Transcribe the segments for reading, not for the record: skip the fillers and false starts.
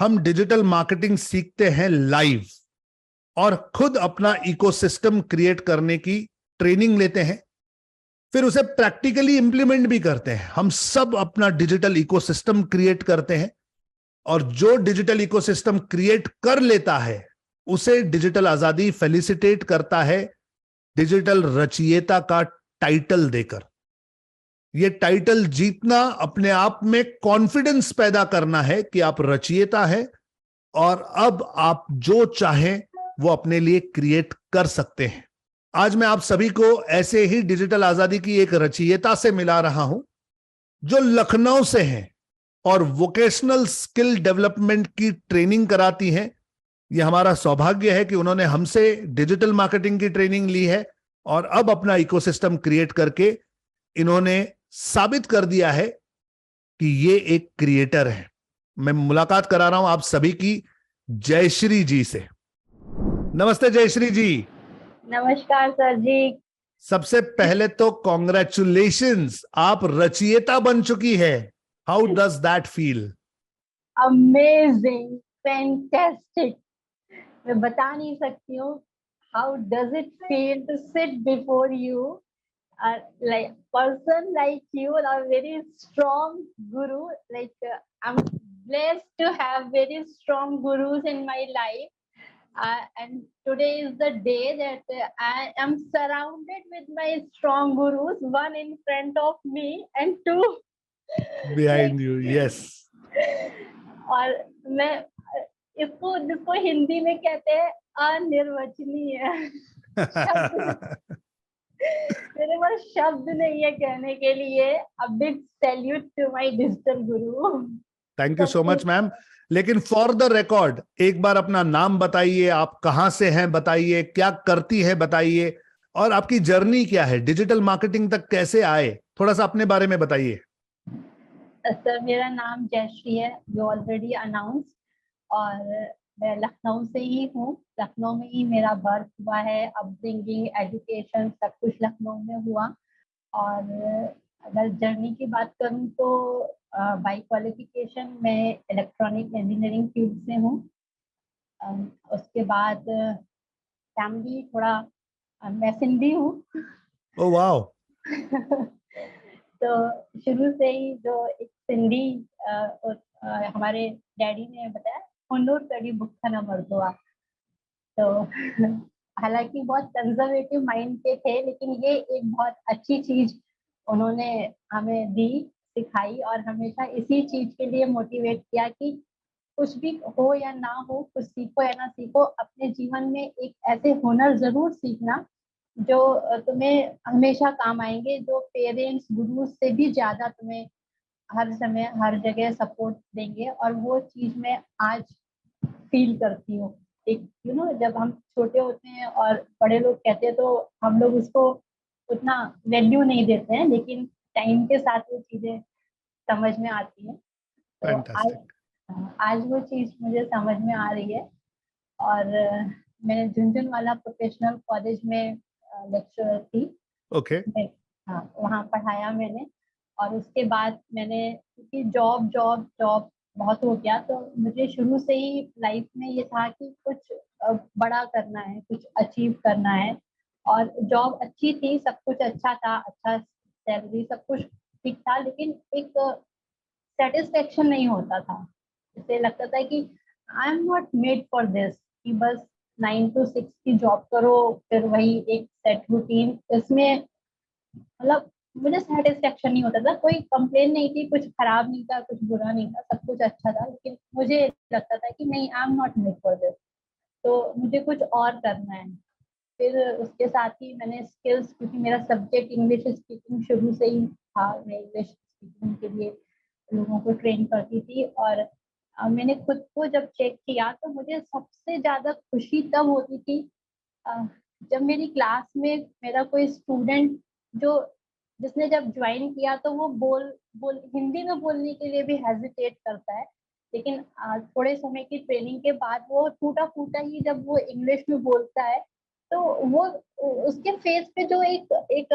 हम digital marketing सीखते हैं लाइव और खुद अपना इकोसिस्टम क्रिएट करने की ट्रेनिंग लेते हैं, फिर उसे प्रैक्टिकली इंप्लीमेंट भी करते हैं। हम सब अपना डिजिटल इकोसिस्टम क्रिएट करते हैं और जो डिजिटल इकोसिस्टम क्रिएट कर लेता है उसे डिजिटल आजादी फेलिसिटेट करता है डिजिटल रचयिता का टाइटल देकर। यह टाइटल जीतना अपने आप में कॉन्फिडेंस पैदा करना है कि आप रचयिता हैं और अब आप जो चाहें वो अपने लिए क्रिएट कर सकते हैं। आज मैं आप सभी को ऐसे ही डिजिटल आजादी की एक रचयिता से मिला रहा हूं जो लखनऊ से हैं और वोकेशनल स्किल डेवलपमेंट की ट्रेनिंग कराती हैं। यह हमारा सौभाग्य है कि उन्होंने हमसे डिजिटल मार्केटिंग की ट्रेनिंग ली है और अब अपना इकोसिस्टम क्रिएट करके इन्होंने साबित कर दिया है कि ये एक क्रिएटर है। मैं मुलाकात करा रहा हूं आप सभी की जयश्री जी से। नमस्ते जयश्री जी। नमस्कार सर जी। सबसे पहले तो कॉन्ग्रेचुलेशंस, आप रचयिता बन चुकी है। How does that feel? Amazing, fantastic. मैं बता नहीं सकती हूँ। How does it feel to sit before you, like person like you, a very strong guru. I'm blessed to have very strong gurus in my life. And today is the day that I am surrounded with my strong gurus, one in front of me and two Behind you, yes. और मैं इसको जिसको हिंदी में कहते हैं अनिर्वचनीय मेरे पास शब्द नहीं है कहने के लिए। A big salute to my digital guru. Thank you so much ma'am. लेकिन फॉर द रिकॉर्ड एक बार अपना नाम बताइए, आप कहां से हैं बताइए, क्या करती है बताइए, और आपकी जर्नी क्या है, डिजिटल मार्केटिंग तक कैसे आए, थोड़ा सा अपने बारे में बताइए। सर मेरा नाम जयश्री है, यू ऑलरेडी अनाउंस, और मैं लखनऊ से ही हूँ। लखनऊ में ही मेरा बर्थ हुआ है, अपब्रिंगिंग, एजुकेशन सब कुछ लखनऊ में हुआ। और अगर जर्नी की बात करूँ तो बाई क्वालिफिकेशन मैं इलेक्ट्रॉनिक इंजीनियरिंग फील्ड से हूँ। उसके बाद फैमिली थोड़ा, मैं सिंधी हूँ। Oh wow. तो शुरू से ही जो एक सिंधी हमारे डैडी ने बताया, हुनूर कड़ी बुक्खा न मर्दुआ। तो हालांकि बहुत कंजर्वेटिव माइंड के थे, लेकिन ये एक बहुत अच्छी चीज उन्होंने हमें दी, सिखाई, और हमेशा इसी चीज के लिए मोटिवेट किया कि कुछ भी हो या ना हो, कुछ सीखो या ना सीखो, अपने जीवन में एक ऐसे हुनर जरूर सीखना जो तुम्हें हमेशा काम आएंगे, जो पेरेंट्स गुरु से भी ज्यादा तुम्हें हर समय हर जगह सपोर्ट देंगे। और वो चीज मैं आज फील करती हूँ। एक जब हम छोटे होते हैं और बड़े लोग कहते हैं तो हम लोग उसको उतना वैल्यू नहीं देते हैं, लेकिन टाइम के साथ वो चीजें समझ में आती हैं। तो आज वो चीज मुझे समझ में आ रही है। और मैंने झुंझुनवाला प्रोफेशनल कॉलेज में लेक्चरर थी। ओके। हाँ, वहाँ पढ़ाया मैंने। और उसके बाद मैंने, क्योंकि जॉब जॉब जॉब बहुत हो गया, तो मुझे शुरू से ही लाइफ में ये था कि कुछ बड़ा करना है, कुछ अचीव करना है। और जॉब अच्छी थी, सब कुछ अच्छा था, अच्छा सैलरी, सब कुछ ठीक था, लेकिन एक सेटिस्फेक्शन नहीं होता था। इसे लगता था कि I am not made for this, कि बस 9 to 6 की जॉब करो, फिर वही एक सेट रूटीन, इसमें मतलब मुझे सेटिस्फेक्शन नहीं होता था। कोई कंप्लेन नहीं थी, कुछ खराब नहीं था, कुछ बुरा नहीं था, सब कुछ अच्छा था, लेकिन मुझे लगता था कि नहीं, I am not made for this, तो मुझे कुछ और करना है। फिर उसके साथ ही मैंने स्किल्स, क्योंकि मेरा सब्जेक्ट इंग्लिश स्पीकिंग शुरू से ही था, मैं इंग्लिश स्पीकिंग के लिए लोगों को ट्रेन करती थी। और मैंने खुद को जब चेक किया तो मुझे सबसे ज्यादा खुशी तब होती थी जब मेरी क्लास में मेरा कोई स्टूडेंट जो जिसने जब ज्वाइन किया तो वो बोल हिंदी में बोलने के लिए भी हेजिटेट करता है, लेकिन थोड़े समय की ट्रेनिंग के बाद वो टूटा फूटा ही जब वो इंग्लिश में बोलता है, तो वो उसके फेस पे जो एक एक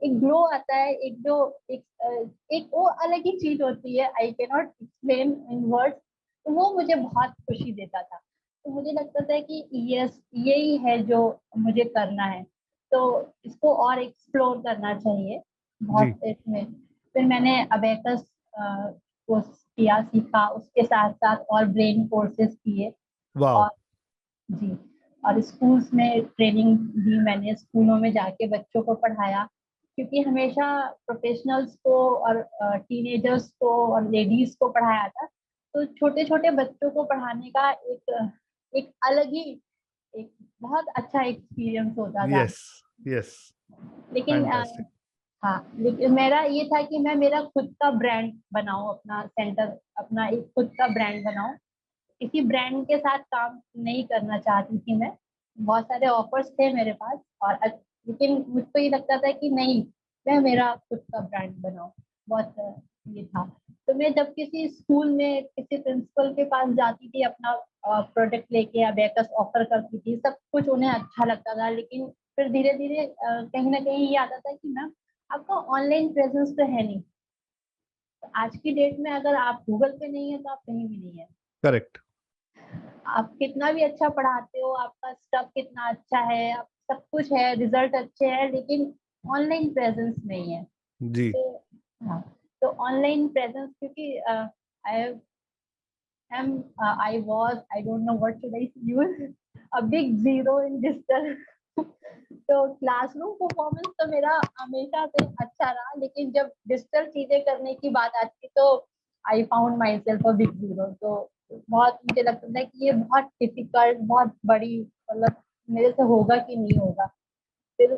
एक ग्लो आता है, एक जो एक वो अलग ही चीज होती है। I can not explain in words. तो वो मुझे बहुत खुशी देता था। तो मुझे लगता था कि यस, यही है जो मुझे करना है, तो इसको और एक्सप्लोर करना चाहिए जी। बहुत इसमें। फिर मैंने अबेकस कोर्स किया, सीखा, उसके साथ साथ और ब्रेन कोर्सेज किए। वाह। और जी, और स्कूल्स में ट्रेनिंग दी मैंने, स्कूलों में जाके बच्चों को पढ़ाया, क्योंकि हमेशा प्रोफेशनल्स को और टीनेजर्स को और लेडीज को पढ़ाया था। तो छोटे छोटे बच्चों को पढ़ाने का एक एक अलग ही, एक बहुत अच्छा एक्सपीरियंस होता था। यस। यस। लेकिन फैंटास्टिक। हाँ, लेकिन मेरा ये था कि मैं मेरा खुद का ब्रांड बनाऊं, अपना सेंटर, अपना एक खुद का ब्रांड बनाऊं। किसी ब्रांड के साथ काम नहीं करना चाहती थी मैं। बहुत सारे ऑफर्स थे मेरे पास, और लेकिन मुझको ये लगता था कि नहीं, मैं मेरा खुद का ब्रांड बनाऊं। बहुत ये था। तो मैं जब किसी स्कूल में किसी प्रिंसिपल के पास जाती थी, अपना प्रोडक्ट लेके या बैकस ऑफर करती थी, सब कुछ उन्हें अच्छा लगता था। लेकिन फिर धीरे धीरे कहीं ना कहीं ये आता था कि मैम, आपका ऑनलाइन प्रेजेंस तो है नहीं। तो आज की डेट में अगर आप गूगल पे नहीं है तो आप कहीं भी नहीं है। करेक्ट। आप कितना भी अच्छा पढ़ाते हो, आपका स्टफ कितना अच्छा है, आप सब कुछ है, रिजल्ट अच्छे हैं, लेकिन ऑनलाइन प्रेजेंस नहीं है। जी। तो हाँ, तो ऑनलाइन प्रेजेंस, क्योंकि I am I was, I don't know what should I use, a big zero in digital. तो क्लासरूम परफॉर्मेंस तो मेरा हमेशा से अच्छा रहा, लेकिन जब डिजिटल चीजें करने की बात आती तो I found my self a big zero. तो बहुत मुझे लगता था कि ये बहुत डिफिकल्ट, बहुत बड़ी, मतलब मेरे से होगा कि नहीं होगा। फिर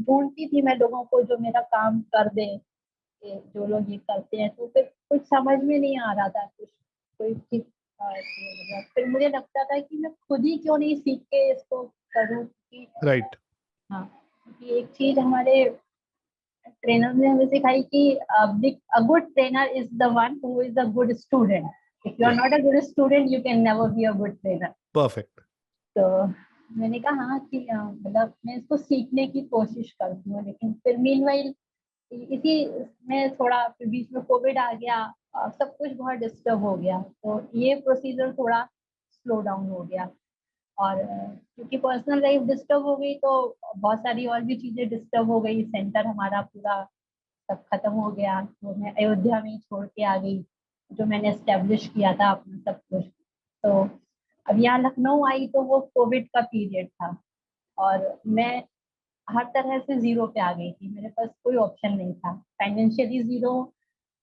ढूंढती थी मैं लोगों को जो मेरा काम कर दे, जो लोग ये करते हैं। तो फिर कुछ समझ में नहीं आ रहा था, कुछ कोई चीज फिर मुझे लगता था कि मैं खुद ही क्यों नहीं सीख के इसको करूँ कि राइट। हाँ, क्योंकि एक चीज हमारे ट्रेनर ने हमें सिखाई कि a good trainer is the one who is a good student. If you are yeah. Not a good student, you can never be a good trainer. Perfect. तो मैंने कहा हाँ कि मतलब मैं इसको सीखने की कोशिश करती हूँ। लेकिन फिर मीनवाइल इसी में थोड़ा, फिर बीच में कोविड आ गया, सब कुछ बहुत डिस्टर्ब हो गया, तो ये प्रोसीजर थोड़ा स्लो डाउन हो गया। और क्योंकि पर्सनल लाइफ डिस्टर्ब हो गई, तो बहुत सारी और भी चीजें डिस्टर्ब हो गई। सेंटर हमारा पूरा सब खत्म हो गया, तो मैं अयोध्या में ही छोड़ के आ गई, जो मैंने एस्टेब्लिश किया था अपना सब कुछ। तो अब यहाँ लखनऊ आई तो वो कोविड का पीरियड था, और मैं हर तरह से जीरो पे आ गई थी। मेरे पास कोई ऑप्शन नहीं था, फाइनेंशियली जीरो,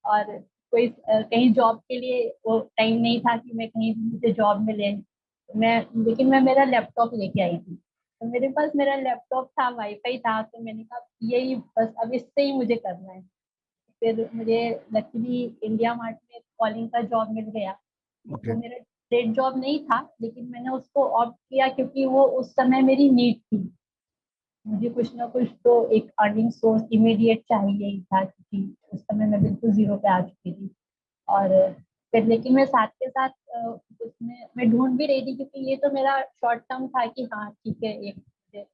और कोई कहीं जॉब के लिए वो टाइम नहीं था कि मैं कहीं भी मुझे जॉब मिले। मैं लेकिन मैं मेरा लैपटॉप लेके आई थी, तो मेरे पास मेरा लैपटॉप था, वाईफाई था, तो मैंने कहा यही बस, अब इससे ही मुझे करना है। फिर मुझे लकीली इंडिया मार्ट में कॉलिंग का जॉब मिल गया। वो ओके। मेरा डेट जॉब नहीं था, लेकिन मैंने उसको ऑप्ट किया क्योंकि वो उस समय मेरी नीड थी। मुझे कुछ ना कुछ तो एक अर्निंग सोर्स इमीडिएट चाहिए ही था, क्योंकि उस समय मैं बिल्कुल जीरो पे आ चुकी थी। और फिर लेकिन मैं साथ के साथ उसमें मैं ढूंढ भी रही थी, क्योंकि ये तो मेरा शॉर्ट टर्म था कि हाँ ठीक है, एक मुझे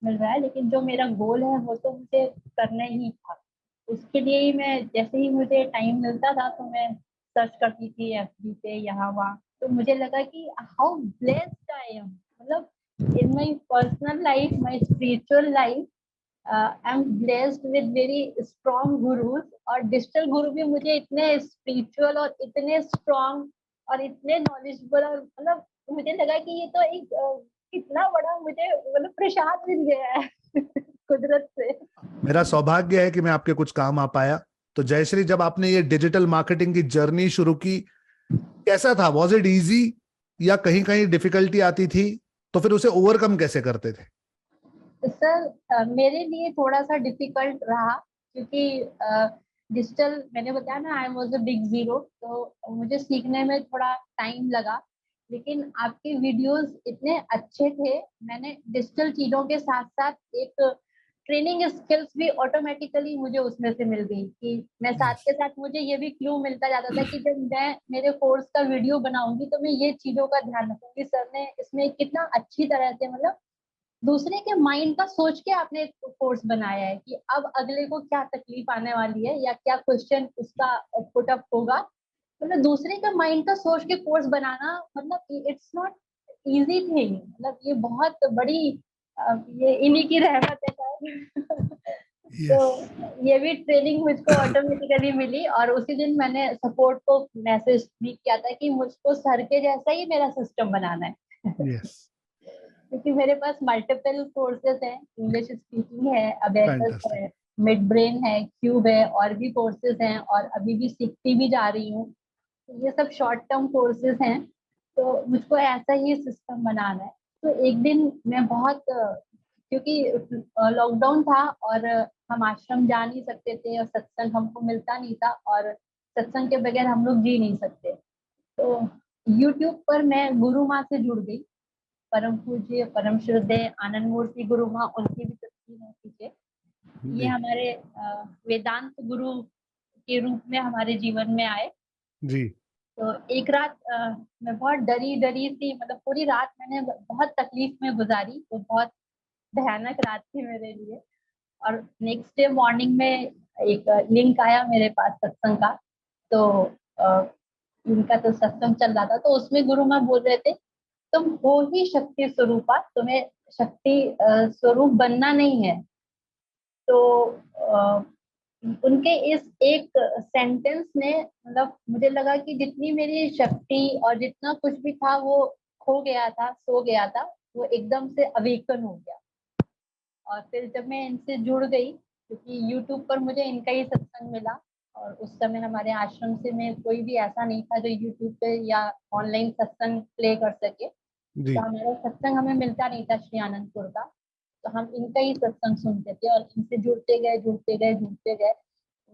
मिल रहा है, लेकिन जो मेरा गोल है वो तो मुझे करना ही था। उसके लिए ही मैं, जैसे ही मुझे टाइम मिलता था तो मैं सर्च करती थी एफबी पे, यहाँ वहाँ। तो मुझे लगा कि हाउ ब्लेस्ड आई एम, मतलब in my personal life, my spiritual life, I'm blessed with very strong gurus। और डिजिटल गुरु भी मुझे इतने स्पिरिचुअल और इतने स्ट्रांग और इतने नॉलेजेबल, और मतलब मुझे लगा कि ये तो एक कितना बड़ा मुझे मतलब प्रसाद मिल गया है कुदरत से। मेरा सौभाग्य है कि मैं आपके कुछ काम आ पाया। तो जयश्री, जब आपने ये डिजिटल मार्केटिंग की जर्नी शुरू की, कैसा था? वॉज इट इजी या कहीं कहीं डिफिकल्टी आती थी? तो फिर उसे ओवरकम कैसे करते थे? सर मेरे लिए थोड़ा सा डिफिकल्ट रहा, क्योंकि डिजिटल, मैंने बताया ना, I was a big zero, तो मुझे सीखने में थोड़ा टाइम लगा। लेकिन आपके वीडियोस इतने अच्छे थे, मैंने डिजिटल चीजों के साथ साथ एक ट्रेनिंग स्किल्स भी ऑटोमेटिकली मुझे उसमें से मिल गई, कि मैं साथ यस। के साथ मुझे ये भी क्लू मिलता जाता था कि जब मैं मेरे कोर्स का वीडियो बनाऊंगी तो मैं ये चीजों का ध्यान रखूंगी, सर ने इसमें कितना अच्छी तरह से, मतलब दूसरे के माइंड का सोच के आपने एक कोर्स बनाया है कि अब अगले को क्या तकलीफ आने वाली है या क्या क्वेश्चन उसका पुट अप होगा, मतलब दूसरे का माइंड का सोच के कोर्स बनाना, मतलब इट्स नॉट इजी थिंग, मतलब ये बहुत बड़ी ये इन्हीं की रहमत है शायद। तो यस, ये भी ट्रेनिंग मुझको ऑटोमेटिकली मिली, और उसी दिन मैंने सपोर्ट को मैसेज भी किया था कि मुझको सर के जैसा ही मेरा सिस्टम बनाना है। यस, क्योंकि मेरे पास मल्टीपल कोर्सेज हैं, इंग्लिश स्पीकिंग है, अबेकस फैंटास्टिक। है, मिड ब्रेन है, क्यूब है, और भी कोर्सेज हैं, और अभी भी सीखती भी जा रही हूँ। तो ये सब शॉर्ट टर्म कोर्सेज हैं। तो मुझको ऐसा ही सिस्टम बनाना है। तो एक दिन मैं बहुत क्योंकि लॉकडाउन था, और हम आश्रम जा नहीं सकते थे, और सत्संग हमको मिलता नहीं था, और सत्संग के बगैर हम लोग जी नहीं सकते। तो यूट्यूब पर मैं गुरु माँ से जुड़ गई। परम पूज्य परम श्रद्धेय आनंद मूर्ति गुरु माँ, उनकी भी तस्वीर है पीछे। ये जी, हमारे वेदांत गुरु के रूप में हमारे जीवन में आए। जी, तो एक रात मैं बहुत डरी डरी सी, मतलब पूरी रात मैंने बहुत तकलीफ में गुजारी, तो बहुत भयानक रात थी मेरे लिए। और नेक्स्ट डे मॉर्निंग में एक लिंक आया मेरे पास सत्संग का। तो अ, इनका तो सत्संग चल रहा था, तो उसमें गुरु माँ बोल रहे थे, तुम हो ही शक्ति स्वरूपा, तुम्हें शक्ति स्वरूप बनना नहीं है। तो अ, उनके इस एक सेंटेंस ने, मतलब मुझे लगा कि जितनी मेरी शक्ति और जितना कुछ भी था वो खो गया था, सो गया था, वो एकदम से अवेकन हो गया। और फिर जब मैं इनसे जुड़ गई, क्योंकि यूट्यूब पर मुझे इनका ही सत्संग मिला, और उस समय हमारे आश्रम से में कोई भी ऐसा नहीं था जो यूट्यूब पे या ऑनलाइन सत्संग प्ले कर सके। जी। तो हमारा सत्संग हमें मिलता नहीं था श्री आनंदपुर का। तो हम इनका ही सत्संग सुनते थे, और इनसे जुड़ते गए जुड़ते गए जुड़ते गए।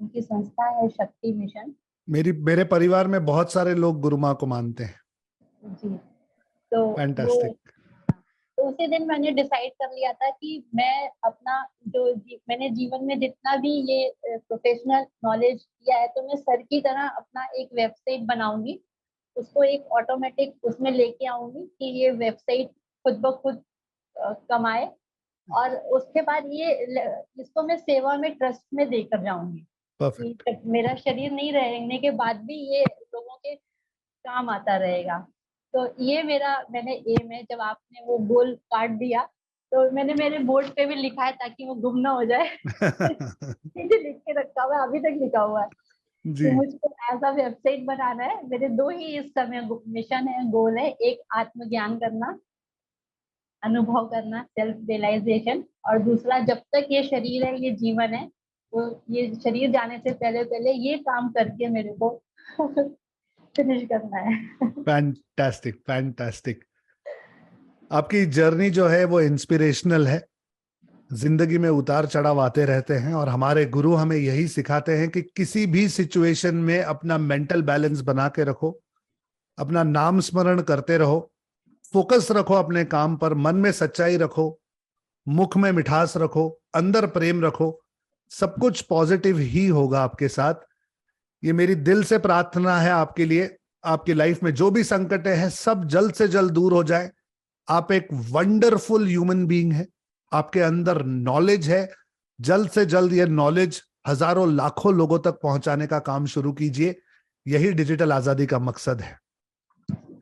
उनकी संस्था है शक्ति मिशन। मेरे परिवार में बहुत सारे लोग गुरु माँ को मानते हैं। जी। तो वो, फैंटास्टिक। तो उसी दिन मैंने डिसाइड कर लिया था कि मैं अपना मैंने जीवन में जितना भी ये प्रोफेशनल नॉलेज किया है, तो मैं सर की तरह अपना एक वेबसाइट बनाऊंगी, उसको एक ऑटोमेटिक उसमें लेके आऊंगी कि ये वेबसाइट खुद ब खुद कमाए। और उसके बाद इसको मैं सेवा में ट्रस्ट में देकर जाऊंगी परफेक्ट। कि मेरा शरीर नहीं रहने के बाद भी ये लोगों के काम आता रहेगा। तो ये मैंने एम है। जब आपने वो गोल काट दिया, तो मैंने मेरे बोर्ड पे भी लिखा है ताकि वो गुम ना हो जाए। मुझे लिख के रखा हुआ है, अभी तक लिखा हुआ है कि जी, मुझको ऐसा वेबसाइट बनाना है। मेरे दो ही इस समय मिशन है, गोल है, एक आत्मज्ञान करना, अनुभव करना, सेल्फ रियलाइजेशन, और दूसरा जब तक ये शरीर है, ये जीवन है, तो ये शरीर जाने से पहले पहले ये काम करके मेरे को फिनिश करना है। Fantastic, fantastic. आपकी जर्नी जो है वो इंस्पिरेशनल है। जिंदगी में उतार चढ़ाव आते रहते हैं, और हमारे गुरु हमें यही सिखाते हैं कि किसी भी सिचुएशन में अपना मेंटल बैलेंस बना के रखो, अपना नाम स्मरण करते रहो, फोकस रखो अपने काम पर, मन में सच्चाई रखो, मुख में मिठास रखो, अंदर प्रेम रखो, सब कुछ पॉजिटिव ही होगा आपके साथ। ये मेरी दिल से प्रार्थना है आपके लिए। आपकी लाइफ में जो भी संकटें हैं सब जल्द से जल्द दूर हो जाए। आप एक वंडरफुल ह्यूमन बीइंग है, आपके अंदर नॉलेज है। जल्द से जल्द ये नॉलेज हजारों लाखों लोगों तक पहुंचाने का काम शुरू कीजिए। यही डिजिटल आजादी का मकसद है।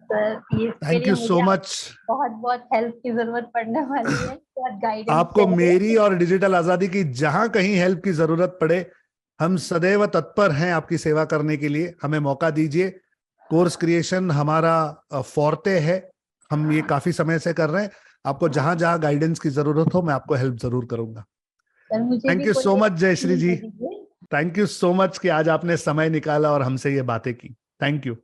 सर ये इसके थैंक लिए यू मुझे सो मच। बहुत बहुत हेल्प की जरूरत पड़ने वाली है, बहुत गाइडेंस आपको मेरी चाहिए। और डिजिटल आजादी की जहां कहीं हेल्प की जरूरत पड़े, हम सदैव तत्पर हैं आपकी सेवा करने के लिए। हमें मौका दीजिए। कोर्स क्रिएशन हमारा फॉर्टे है, हम ये काफी समय से कर रहे हैं। आपको जहां जहां गाइडेंस की जरूरत हो मैं आपको हेल्प जरूर करूंगा। सर मुझे थैंक भी यू कोई सो मच जयश्री opportunity जी। दे दीजिए। थैंक यू सो मच कि आज आपने समय निकाला और हमसे ये बातें की। Thank you.